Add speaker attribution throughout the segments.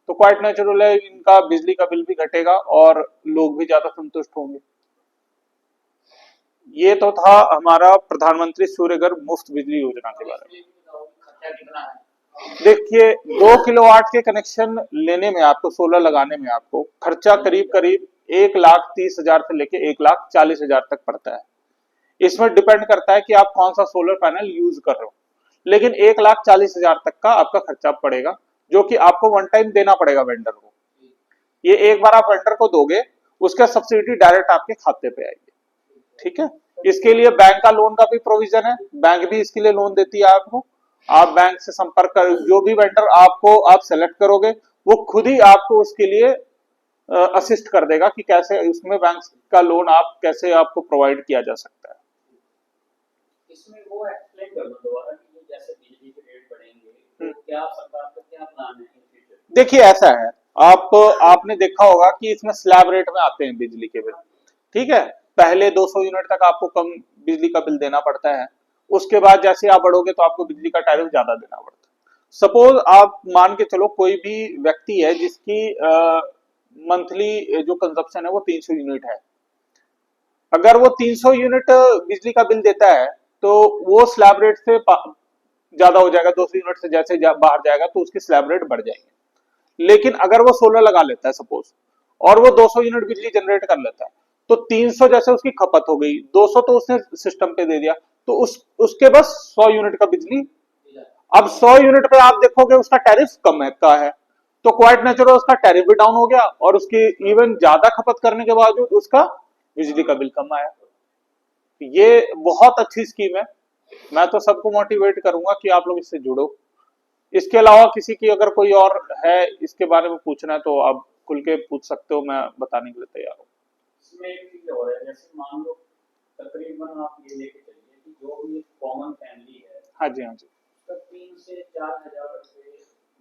Speaker 1: तो quite natural है इनका बिजली का बिल भी घटेगा और लोग भी ज्यादा संतुष्ट होंगे। ये तो था हमारा प्रधानमंत्री सूर्यघर मुफ्त बिजली योजना के बारे में।
Speaker 2: खर्चा कितना है?
Speaker 1: देखिए 2 किलोवाट के कनेक्शन लेने में आपको, सोलर लगाने में आपको खर्चा करीब करीब 1,30,000 से लेके 1,40,000 तक पड़ता है। इसमें डिपेंड करता है कि आप कौन सा सोलर पैनल यूज कर रहे हो, लेकिन 1,40,000 तक का आपका खर्चा पड़ेगा, जो कि आपको वन टाइम देना पड़ेगा वेंडर को। ये एक बार आप वेंडर को दोगे, उसका सब्सिडी डायरेक्ट आपके खाते पे आएगी। ठीक है, इसके लिए बैंक का लोन का भी प्रोविजन है, बैंक भी इसके लिए लोन देती है आपको। आप बैंक से संपर्क कर, जो भी वेंडर आपको आप सेलेक्ट करोगे वो खुद ही आपको उसके लिए असिस्ट कर देगा कि कैसे उसमें बैंक का लोन आप कैसे आपको प्रोवाइड किया जा सकता है।
Speaker 2: इसमें वो एक्सप्लेन कर दो दोबारा कि जैसे बिजली के रेट बढ़ेंगे तो क्या सरकार का क्या प्लान है इन फ्यूचर?
Speaker 1: देखिए ऐसा है, आपने देखा होगा कि इसमें स्लैब रेट में आते हैं बिजली के बिल। ठीक है, पहले 200 यूनिट तक आपको कम बिजली का बिल देना पड़ता है, उसके बाद जैसे आप बढ़ोगे तो आपको बिजली का टैरिफ ज्यादा देना पड़ता है। सपोज आप मान के चलो कोई भी व्यक्ति है जिसकी मंथली जो कंजप्शन है वो 300 यूनिट है, अगर वो 300 यूनिट बिजली का बिल देता है तो वो स्लैब रेट से ज्यादा हो जाएगा, 200 यूनिट से जैसे बाहर जाएगा तो उसकी स्लैब रेट बढ़ जाएगी। लेकिन अगर वो सोलर लगा लेता है सपोज, और वो 200 यूनिट बिजली जनरेट कर लेता है, तो 300 जैसे उसकी खपत हो गई, 200 तो उसने सिस्टम पे दे दिया, तो उसके बस 100 यूनिट का बिजली। अब 100 यूनिट पे आप देखोगे उसका टैरिफ कम है का है, तो क्वाइट नेचुरल उसका टैरिफ भी डाउन हो गया और उसकी इवन ज्यादा खपत करने के बावजूद उसका बिजली का बिल कम आया। ये बहुत अच्छी स्कीम है, मैं तो सबको मोटिवेट करूंगा कि आप लोग इससे जुड़ो। इसके अलावा किसी की अगर कोई और है इसके बारे में पूछना है तो आप खुल के पूछ सकते हो, मैं बताने के लिए तैयार हूँ।
Speaker 2: इसमें एक चीज और है, जैसे मान लो तकरीबन आप ये लेके चलिए कि जो भी एक कॉमन फैमिली है,
Speaker 1: हाँ जी, हाँ जी।
Speaker 2: उसका 3 से 4 हजार रुपए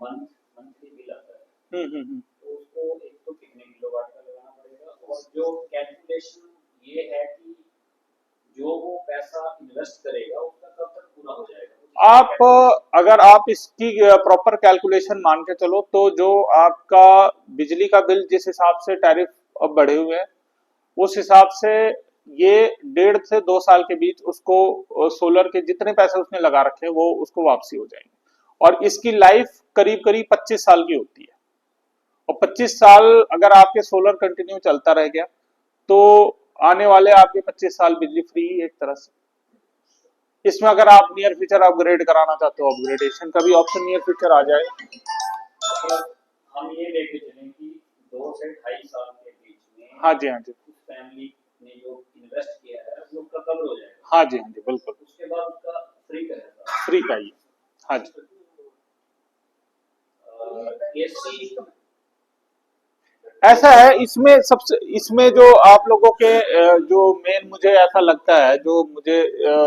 Speaker 2: मंथली बिल आता है। तो उसको एक तो कितने किलोवाट का लगाना पड़ेगा, और जो कैलकुलेशन ये है कि जो वो पैसा इन्वेस्ट करेगा उसका कब तक पूरा हो जाएगा?
Speaker 1: अगर आप इसकी प्रॉपर कैलकुलेशन मान के चलो तो जो आपका बिजली का बिल जिस हिसाब से टैरिफ अब बढ़े हुए हैं उस हिसाब से ये 1.5 से 2 साल के बीच उसको सोलर के जितने पैसे उसने लगा रखे हैं वो उसको वापसी हो जाएंगे, और इसकी लाइफ करीब करीब 25 साल की होती है। और 25 साल अगर आपके सोलर कंटिन्यू चलता रह गया तो आने वाले आपके 25 साल बिजली फ्री एक तरह से। इसमें अगर आप नियर फ्यूचर अपग्रेड कराना चाहते हो, अपग्रेडेशन का भी ऑप्शन नियर फ्यूचर आ जाए।
Speaker 2: मतलब हम ये लेके चलें कि 2 से 2.5 साल के बीच में
Speaker 1: हाँ जी, हाँ जी।
Speaker 2: उस फैमिली ने जो इन्वेस्ट किया है वो उसका कवर हो जाएगा।
Speaker 1: हाँ जी, हाँ जी, बिल्कुल
Speaker 2: उसके बाद उसका फ्री का रहेगा।
Speaker 1: फ्री का ही। हाँ जी।
Speaker 2: एसी
Speaker 1: ऐसा है इसमें सबसे, इसमें जो आप लोगों के जो मेन मुझे ऐसा लगता है, जो मुझे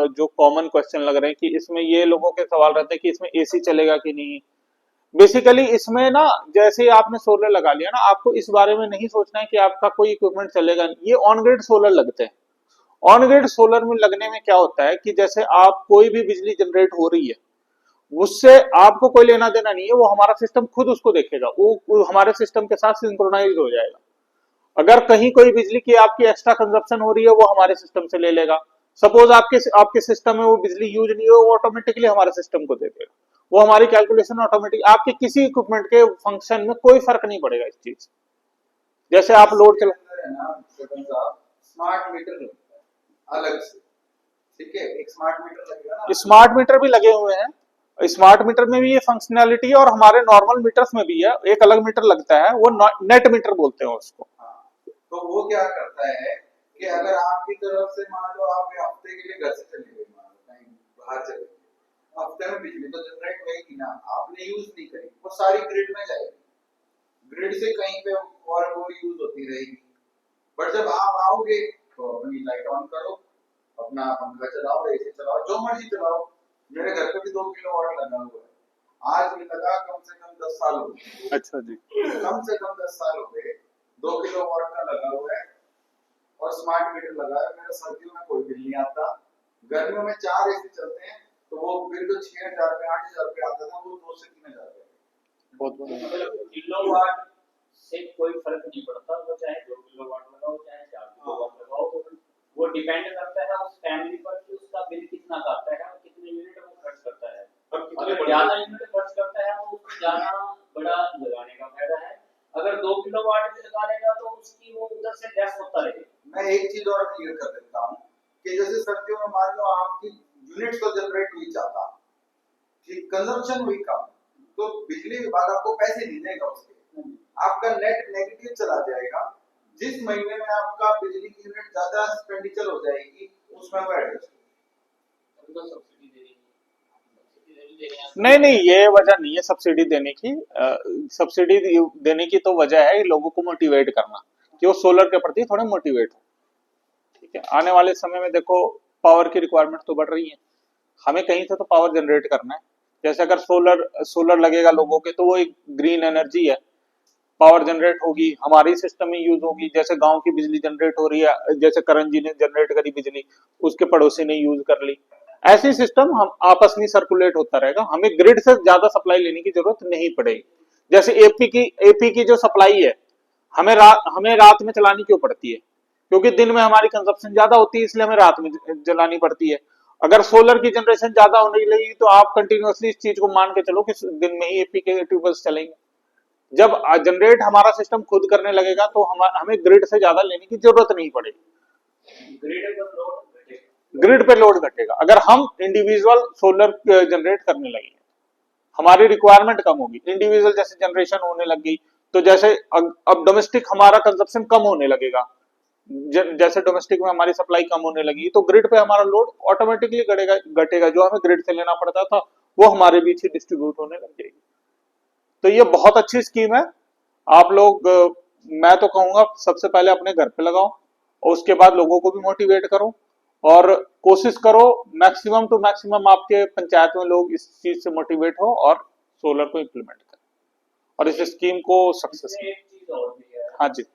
Speaker 1: जो कॉमन क्वेश्चन लग रहे हैं कि इसमें ये लोगों के सवाल रहते हैं कि इसमें एसी चलेगा कि नहीं। बेसिकली इसमें ना जैसे ही आपने सोलर लगा लिया ना, आपको इस बारे में नहीं सोचना है कि आपका कोई इक्विपमेंट चलेगा नहीं। ये ऑन ग्रिड सोलर लगते हैं। ऑन ग्रिड सोलर में लगने में क्या होता है कि जैसे आप कोई भी बिजली जनरेट हो रही है उससे आपको कोई लेना देना नहीं है, वो हमारा सिस्टम खुद उसको देखेगा, वो हमारे सिस्टम के साथ सिंक्रोनाइज हो जाएगा। अगर कहीं कोई बिजली की आपकी एक्स्ट्रा कंजप्शन हो रही है वो हमारे सिस्टम से ले लेगा। सपोज आपके आपके सिस्टम में वो बिजली यूज नहीं हो, वो ऑटोमेटिकली हमारे सिस्टम को दे देगा। वो हमारी कैलकुलेशन ऑटोमेटिक, आपके किसी इक्विपमेंट के फंक्शन में कोई फर्क नहीं पड़ेगा इस चीज। जैसे आप लोड चला,
Speaker 3: स्मार्ट मीटर अलग से, ठीक है, एक स्मार्ट मीटर लगेगा ना।
Speaker 1: स्मार्ट मीटर भी लगे हुए हैं, स्मार्ट मीटर में भी ये फंक्शनैलिटी है और हमारे नॉर्मल मीटर्स में भी है। एक अलग मीटर लगता है, वो नेट मीटर बोलते हैं उसको।
Speaker 3: हाँ, तो वो क्या करता है कि अगर आपकी तरफ से मान लो आप हफ्ते के लिए घर से चले गए, मान लो कहीं बाहर चले गए, हफ्ते में बिजली तो जनरेट होगी ना, आपने यूज नहीं करी, वो सारी ग्रिड में जाएगी, ग्रिड से कहीं पे और वो यूज होती रहेगी। बट जब आप आओगे तो अपनी लाइट ऑन करो, अपना पंखा चलाओ, एसी चलाओ, जो मर्जी चलाओ। मेरे घर पे भी 2 किलोवाट लगा हुआ है, आज भी लगा, कम से कम 10 साल हो गए।
Speaker 1: अच्छा जी,
Speaker 3: कम से कम 10 साल हो गए, 2 किलोवाट का लगा हुआ है और स्मार्ट मीटर लगा है। मेरा सर्दियों में कोई बिल नहीं आता, गर्मियों में 4 एसी चलते हैं तो वो बिल तो 6,000 पे 8,000 पे आता था, वो 2 से 3,000 पे।
Speaker 1: बहुत बढ़िया।
Speaker 2: किलोवाट से कोई फर्क नहीं पड़ता, वो चाहे 2 किलोवाट लगाओ चाहे 4 किलोवाट लगाओ, तो वो डिपेंड करता है उस फैमिली पर कि उसका बिल कितना का आता है और कितने यूनिट वो खर्च करता है। अगर ज्यादा यूनिट खर्च करता है तो उसको ज्यादा बड़ा लगाने का फायदा है, अगर 2 किलोवाट भी लगा लेगा तो उसकी वो उधर से गैस होता रहेगा।
Speaker 3: मैं एक चीज और क्लियर कर देता हूँ कि जैसे सर्दियों में मान लो आपकी यूनिट्स तो जनरेट हुई ज्यादा, ठीक, कंजम्पशन हुई कम, तो बिजली विभाग आपको पैसे नहीं देगा उसके, आपका नेट नेगेटिव चला जाएगा। जिस महीने में आपका बिजली की यूनिट ज्यादा एक्सपेंडिचर हो जाएगी उसमें वो एडजस्ट
Speaker 2: तो सब्सिडी दे रही है,
Speaker 1: नहीं नहीं, ये वजह नहीं है सब्सिडी देने की। सब्सिडी देने की तो वजह है लोगों को मोटिवेट करना कि वो सोलर के प्रति थोड़े मोटिवेट हो। ठीक है, आने वाले समय में देखो पावर की रिक्वायरमेंट तो बढ़ रही है, हमें कहीं से तो पावर जनरेट करना है। जैसे अगर सोलर लगेगा लोगों के तो वो एक ग्रीन एनर्जी है, पावर जनरेट होगी, हमारी सिस्टम में यूज होगी। जैसे गांव की बिजली जनरेट हो रही है, जैसे करण जी ने जनरेट करी बिजली, उसके पड़ोसी ने यूज कर ली, ऐसी सिस्टम हम आपस में सर्कुलेट होता रहेगा, हमें ग्रिड से ज्यादा सप्लाई लेने की जरूरत नहीं पड़ेगी। जैसे एपी की जो सप्लाई है, हमें रात में चलानी क्यों पड़ती है? क्योंकि दिन में हमारी कंजप्शन ज्यादा होती है, इसलिए हमें रात में जलानी पड़ती है। अगर सोलर की जनरेशन ज्यादा होने लगी तो आप कंटिन्यूअसली इस चीज को मान के चलो कि दिन में ही एपी के ट्यूबवेल्स चलेंगे। जब जनरेट हमारा सिस्टम खुद करने लगेगा तो हमें ग्रिड से ज्यादा लेने की जरूरत नहीं पड़ेगी। ग्रिड पे लोड घटेगा अगर हम इंडिविजुअल सोलर जनरेट करने लगे, हमारी रिक्वायरमेंट कम होगी। इंडिविजुअल जैसे जनरेशन होने लगी तो जैसे अब डोमेस्टिक हमारा कंजप्शन कम होने लगेगा, जैसे डोमेस्टिक में हमारी सप्लाई कम होने लगी तो ग्रिड पे हमारा लोड ऑटोमेटिकली घटेगा, जो हमें ग्रिड से लेना पड़ता था वो हमारे बीच ही डिस्ट्रीब्यूट होने लग जाएगी। तो ये बहुत अच्छी स्कीम है। आप लोग मैं तो कहूंगा सबसे पहले अपने घर पे लगाओ और उसके बाद लोगों को भी मोटिवेट करो और कोशिश करो मैक्सिमम टू मैक्सिमम आपके पंचायत में लोग इस चीज से मोटिवेट हो और सोलर को इम्प्लीमेंट करें और इस स्कीम को सक्सेस
Speaker 2: इसमें एक चीज और भी है,
Speaker 1: हाँ जी।
Speaker 2: जो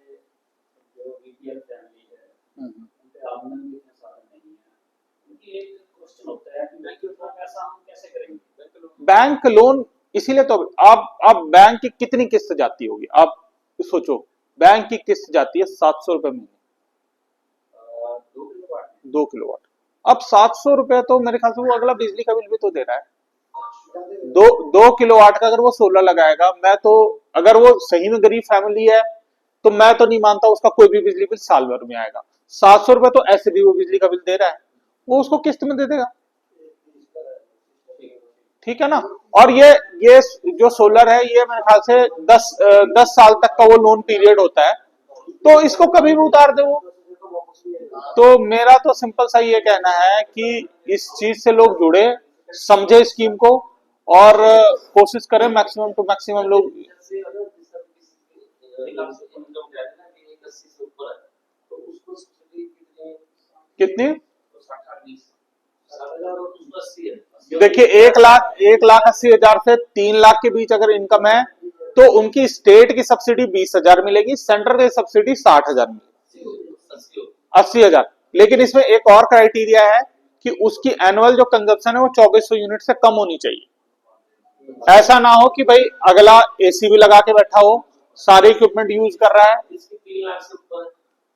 Speaker 2: बीपीएल फैमिली है उनके आमदनी के इतने साधन नहीं है, उनकी एक क्वेश्चन होता है कि बैंक का पैसा हम कैसे करेंगे।
Speaker 1: बैंक लोन, इसीलिए तो आप बैंक की कितनी किस्त जाती होगी आप सोचो। बैंक की किस्त जाती है 700 रुपए महीने, 2 किलोवाट। अब 700 रुपए तो मेरे ख्याल से वो अगला बिजली का बिल भी तो दे रहा है। 2 किलोवाट का अगर वो 16 लगाएगा, मैं तो अगर वो सही में गरीब फैमिली है तो मैं तो नहीं मानता उसका कोई भी बिजली बिल साल भर में आएगा। 700 रुपए तो ऐसे भी वो बिजली का बिल दे रहा है, वो उसको किस्त में दे देगा। ठीक है ना। और ये जो सोलर है ये मेरे ख्याल से 10 साल तक का वो लोन पीरियड होता है, तो इसको कभी भी उतार दे वो। तो मेरा तो सिंपल सा ये कहना है कि इस चीज से लोग जुड़े, समझे स्कीम को और कोशिश करें मैक्सिमम टू मैक्सिमम लोग। कितनी? देखिए 1,80,000 से 3 लाख के बीच अगर इनकम है तो उनकी स्टेट की सब्सिडी 20,000 मिलेगी, सेंटर की सब्सिडी 60,000 मिलेगी, 80,000। लेकिन इसमें एक और क्राइटेरिया है कि उसकी एनुअल जो कंजप्शन है वो 2400 यूनिट से कम होनी चाहिए। ऐसा ना हो कि भाई अगला एसी भी लगा के बैठा हो, सारे इक्विपमेंट यूज कर रहा है,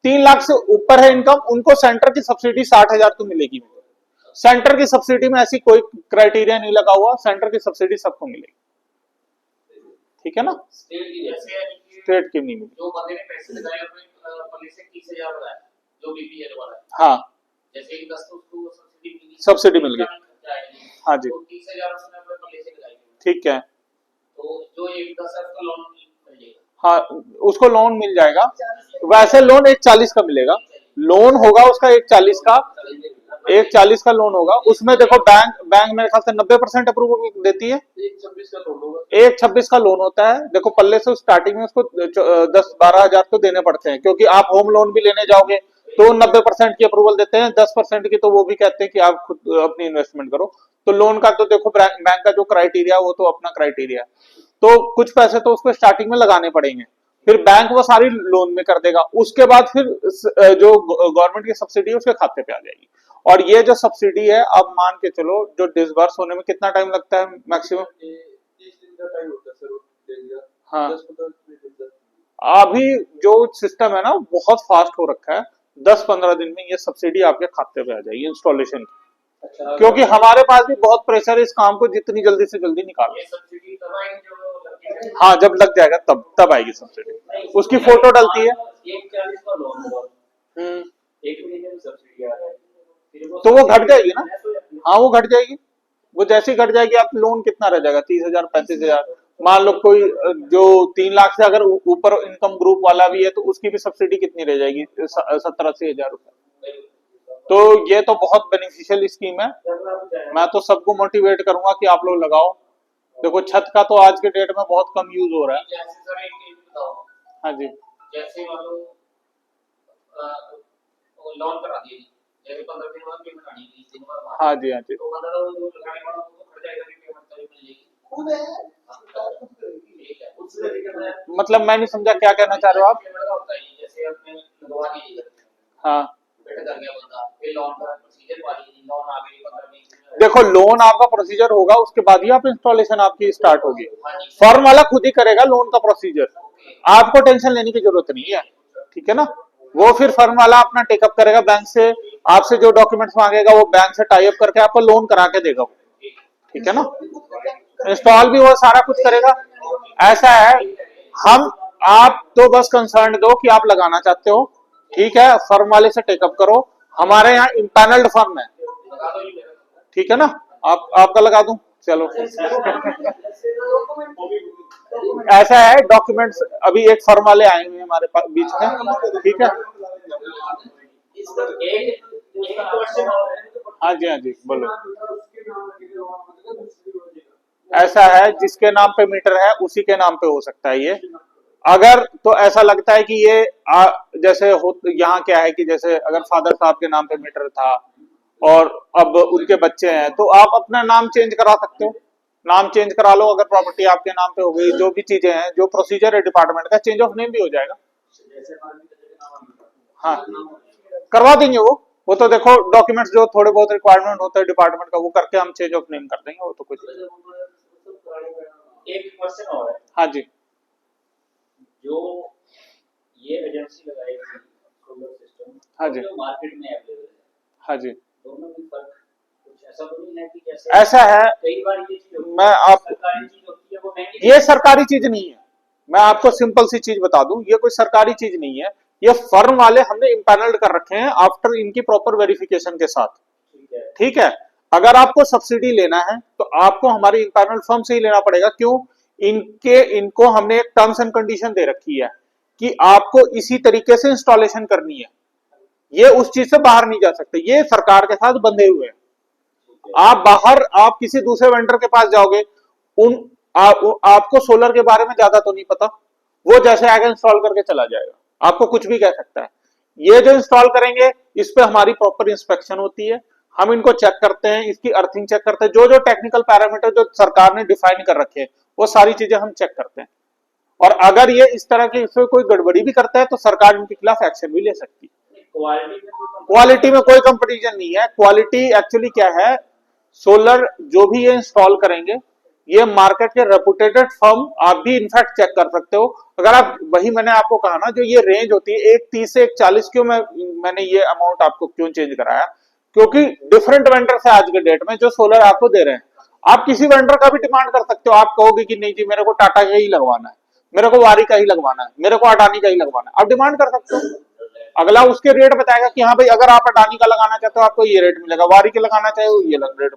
Speaker 1: 3 लाख से ऊपर है इनकम, उनको सेंटर की सब्सिडी 60,000 तो मिलेगी। सेंटर की सब्सिडी में ऐसी कोई क्राइटेरिया नहीं लगा हुआ, सेंटर की सब्सिडी सबको मिलेगी। ठीक है ना। स्टेट की नहीं मिलेगी।
Speaker 2: जो बंदे ने पैसे लगाए अपने पल्ले से 30,000 लगाया, जो बीपीएल वाला है,
Speaker 1: हाँ
Speaker 2: जैसे कि 10 उसको
Speaker 1: सब्सिडी मिल गई। हाँ जी,
Speaker 2: तो 30,000 उसने अपने पल्ले से लगाई,
Speaker 1: ठीक है।
Speaker 2: तो जो एक 10 का लोन मिल जाएगा,
Speaker 1: हाँ उसको लोन मिल जाएगा। वैसे लोन 1,40 का मिलेगा, लोन होगा उसका 1,40 का, 1,40 का लोन होगा। उसमें देखो बैंक मेरे ख्याल से 90% अप्रूवल देती है, 1,26 का लोन होता है। देखो पल्ले से स्टार्टिंग में उसको 10-12 हजार तो देने पड़ते हैं, क्योंकि आप होम लोन भी लेने जाओगे तो 90% की अप्रूवल देते हैं, 10% की तो वो भी कहते हैं कि आप खुद अपनी इन्वेस्टमेंट करो। तो लोन का तो देखो बैंक का जो क्राइटेरिया वो तो अपना क्राइटेरिया, तो कुछ पैसे तो उसको स्टार्टिंग में लगाने पड़ेंगे, फिर बैंक वो सारी लोन में कर देगा। उसके बाद फिर जो गवर्नमेंट की सब्सिडी है उसके खाते पे आ जाएगी। और ये जो सब्सिडी है अब मान के चलो जो डिसबर्स होने में कितना टाइम लगता है मैक्सिमम? हाँ अभी जो सिस्टम है ना बहुत फास्ट हो रखा है, 10-15 दिन में ये सब्सिडी आपके खाते पे आ जाएगी इंस्टॉलेशन की।
Speaker 2: अच्छा,
Speaker 1: क्योंकि हमारे पास भी बहुत प्रेशर है इस काम को जितनी जल्दी से जल्दी निकालो।
Speaker 2: ये सब्सिडी तब आएगी जो लगेगी?
Speaker 1: हाँ जब लग जाएगा तब तब आएगी सब्सिडी, उसकी फोटो डलती है।
Speaker 2: 140 का लोन हुआ,
Speaker 1: हम्म,
Speaker 2: एक महीने में सब्सिडी आ जाएगी, फिर
Speaker 1: तो वो घट जाएगी ना।
Speaker 2: less हो जाती है।
Speaker 1: हाँ वो घट जाएगी, वो जैसे ही घट जाएगी आप लोन कितना रह जाएगा 30,000 35,000। मान लो कोई जो 3 लाख से अगर ऊपर इनकम ग्रुप वाला भी है तो उसकी भी सब्सिडी कितनी रह जाएगी 70-80 हजार रुपए। तो ये तो बहुत बेनिफिशियल स्कीम है, मैं तो सबको मोटिवेट करूंगा कि आप लोग लगाओ। देखो छत का तो आज के डेट में बहुत कम यूज हो रहा है।
Speaker 2: जैसे सर एक चीज बताओ,
Speaker 1: हाँ जी
Speaker 2: जैसे मान लो लोन करा दिए, जैसे 15 दिन बाद पेमेंट आनी है, 20 दिन बाद
Speaker 1: हाँ जी हाँ जी।
Speaker 2: तो बंदा तो जो लगाने वाला वो तो खर्च जाएगा, पेमेंट तो मिल जाएगी खुद है, ठीक है उस तरीके में।
Speaker 1: मतलब मैं नहीं समझा क्या कहना चाह रहे हो आप।
Speaker 2: पेमेंट का होता है जैसे आपने लगवा दी,
Speaker 1: हाँ
Speaker 2: पेमेंट कर गया बंदा, फिर लोन का प्रोसीजर वाली लोन आ गई 15-20 दिन में।
Speaker 1: देखो लोन आपका प्रोसीजर होगा उसके बाद ही आप इंस्टॉलेशन आपकी स्टार्ट होगी।
Speaker 2: हाँ जी,
Speaker 1: फर्म वाला खुद ही करेगा लोन का प्रोसीजर, आपको टेंशन लेने की जरूरत नहीं है, ठीक है ना। वो फिर फर्म वाला अपना टेकअप करेगा बैंक से, आपसे जो डॉक्यूमेंट्स मांगेगा वो बैंक से टाई अप करके आपको लोन करा के देगा, ठीक है ना। इंस्टॉल भी वो सारा कुछ करेगा। ऐसा है हम आप तो बस कंसर्न दो कि आप लगाना चाहते हो, ठीक है, फर्म वाले से टेकअप करो। हमारे यहाँ इम्पैनल्ड फर्म है,
Speaker 2: लगा दो ये।
Speaker 1: ठीक है ना। आपका लगा दूं, चलो। ऐसा है डॉक्यूमेंट्स अभी एक फर्म वाले आए हुए हैं हमारे पास बीच में, ठीक है।
Speaker 2: एक क्वेश्चन और है,
Speaker 1: हाँ जी हाँ जी बोलो। ऐसा है जिसके नाम पे मीटर है उसी के नाम पे हो सकता है ये। अगर तो ऐसा लगता है कि ये जैसे हो यहाँ क्या है कि जैसे अगर फादर साहब के नाम पे मीटर था और अब उनके बच्चे हैं तो आप अपना नाम चेंज करा सकते हो, नाम चेंज करा लो। अगर प्रॉपर्टी आपके नाम पे हो गई, जो भी चीजें हैं, जो प्रोसीजर है डिपार्टमेंट का, चेंज ऑफ नेम भी हो जाएगा। हाँ करवा देंगे वो तो देखो डॉक्यूमेंट्स जो थोड़े बहुत रिक्वायरमेंट होता है डिपार्टमेंट का वो करके हम चेंज ऑफ नेम कर देंगे, वो तो कुछ।
Speaker 2: एक क्वेश्चन और है,
Speaker 1: हाँ जी
Speaker 2: जो ये एजेंसी लगाएगी सोलर सिस्टम,
Speaker 1: हाँ जी
Speaker 2: जो मार्केट में अवेलेबल है,
Speaker 1: हाँ जी।
Speaker 2: दोनों में फर्क कुछ ऐसा तो नहीं है कि जैसे
Speaker 1: ऐसा है
Speaker 2: कई बार ये चीज होती है,
Speaker 1: मैं आप
Speaker 2: सरकारी चीज होती है वो महंगी,
Speaker 1: ये सरकारी चीज नहीं है, मैं आपको सिंपल सी चीज बता दूं, ये कोई सरकारी चीज नहीं है। ये फर्म वाले हमने इम्पैनल्ड कर रखे हैं आफ्टर इनकी प्रॉपर वेरिफिकेशन के साथ,
Speaker 2: ठीक है,
Speaker 1: ठीक है। अगर आपको सब्सिडी लेना है तो आपको हमारी इम्पैनल्ड फर्म से ही लेना पड़ेगा। क्यों? इनको हमने एक टर्म्स एंड कंडीशन दे रखी है कि आपको इसी तरीके से इंस्टॉलेशन करनी है, ये उस चीज से बाहर नहीं जा सकते, ये सरकार के साथ बंधे हुए हैं। आप बाहर आप किसी दूसरे वेंडर के पास जाओगे, आपको सोलर के बारे में ज्यादा तो नहीं पता, वो जैसे आगे इंस्टॉल करके चला जाएगा, आपको कुछ भी कह सकता है। ये जो इंस्टॉल करेंगे इस पे हमारी प्रॉपर इंस्पेक्शन होती है, हम इनको चेक करते हैं, इसकी अर्थिंग चेक करते हैं, जो जो टेक्निकल पैरामीटर जो सरकार ने डिफाइन कर रखे हैं वो सारी चीजें हम चेक करते हैं। और अगर ये इस तरह की इसमें कोई गड़बड़ी भी करता है तो सरकार इनके खिलाफ एक्शन भी ले सकती है। क्वालिटी में कोई कंपटीशन नहीं है। क्वालिटी एक्चुअली क्या है, सोलर जो भी ये इंस्टॉल करेंगे ये मार्केट के रेपुटेटेड फर्म आप भी इनफैक्ट चेक कर सकते हो। अगर आप वही मैंने आपको कहा ना जो ये रेंज होती है 130 से 140, क्यों मैंने ये अमाउंट आपको क्यों चेंज कराया, क्योंकि डिफरेंट वेंडर से आज के डेट में जो सोलर आपको दे रहे हैं, आप किसी वेंडर का भी डिमांड कर सकते हो। आप कहोगे कि नहीं जी मेरे को टाटा का ही लगवाना है, मेरे को वारी का ही लगवाना है, मेरे को अडानी का ही लगवाना है, आप डिमांड कर सकते हो। अगला उसके रेट बताएगा कि हाँ भाई अगर आप अडानी का लगाना चाहते हो आपको ये रेट मिलेगा, वारी के लगाना चाहे ये रेट,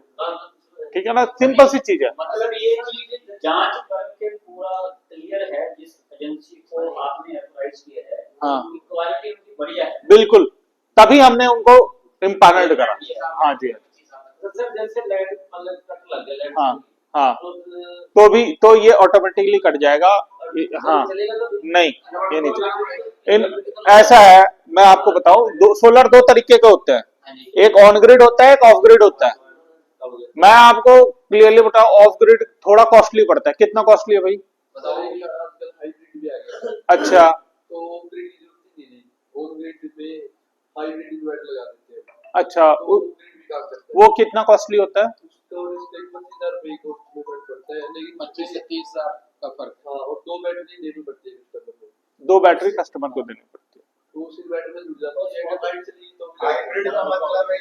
Speaker 1: ठीक है ना। सिंपल सी चीज है।
Speaker 2: मतलब ये चीज जांच करके पूरा क्लियर है, जिस एजेंसी को आपने अप्रोच किया है
Speaker 1: हाँ
Speaker 2: क्वालिटी उनकी बढ़िया है,
Speaker 1: बिल्कुल, तभी हमने उनको इम्पैनल्ड करा। हाँ जी
Speaker 2: सर जैसे लाइट मतलब कट लग गया,
Speaker 1: हाँ हाँ तो भी तो ये ऑटोमेटिकली कट जाएगा। हाँ नहीं ये नहीं चलेगा। ऐसा है मैं आपको बताऊं, सोलर दो तरीके के होते हैं, एक ऑन ग्रिड होता है, एक ऑफ ग्रिड होता है। मैं आपको क्लियरली बताऊं, ऑफ ग्रिड थोड़ा कॉस्टली पड़ता है। कितना कॉस्टली है भाई? अच्छा अच्छा वो कितना कॉस्टली होता है?
Speaker 3: 25 से 30 हजार का फर्क।
Speaker 4: बैटरी देनी पड़ती है कस्टमर को,
Speaker 1: 2 बैटरी कस्टमर को देनी पड़ती है।
Speaker 4: तो उसी बैटरी में जुड़ जाता है।
Speaker 3: हाइब्रिड का मतलब है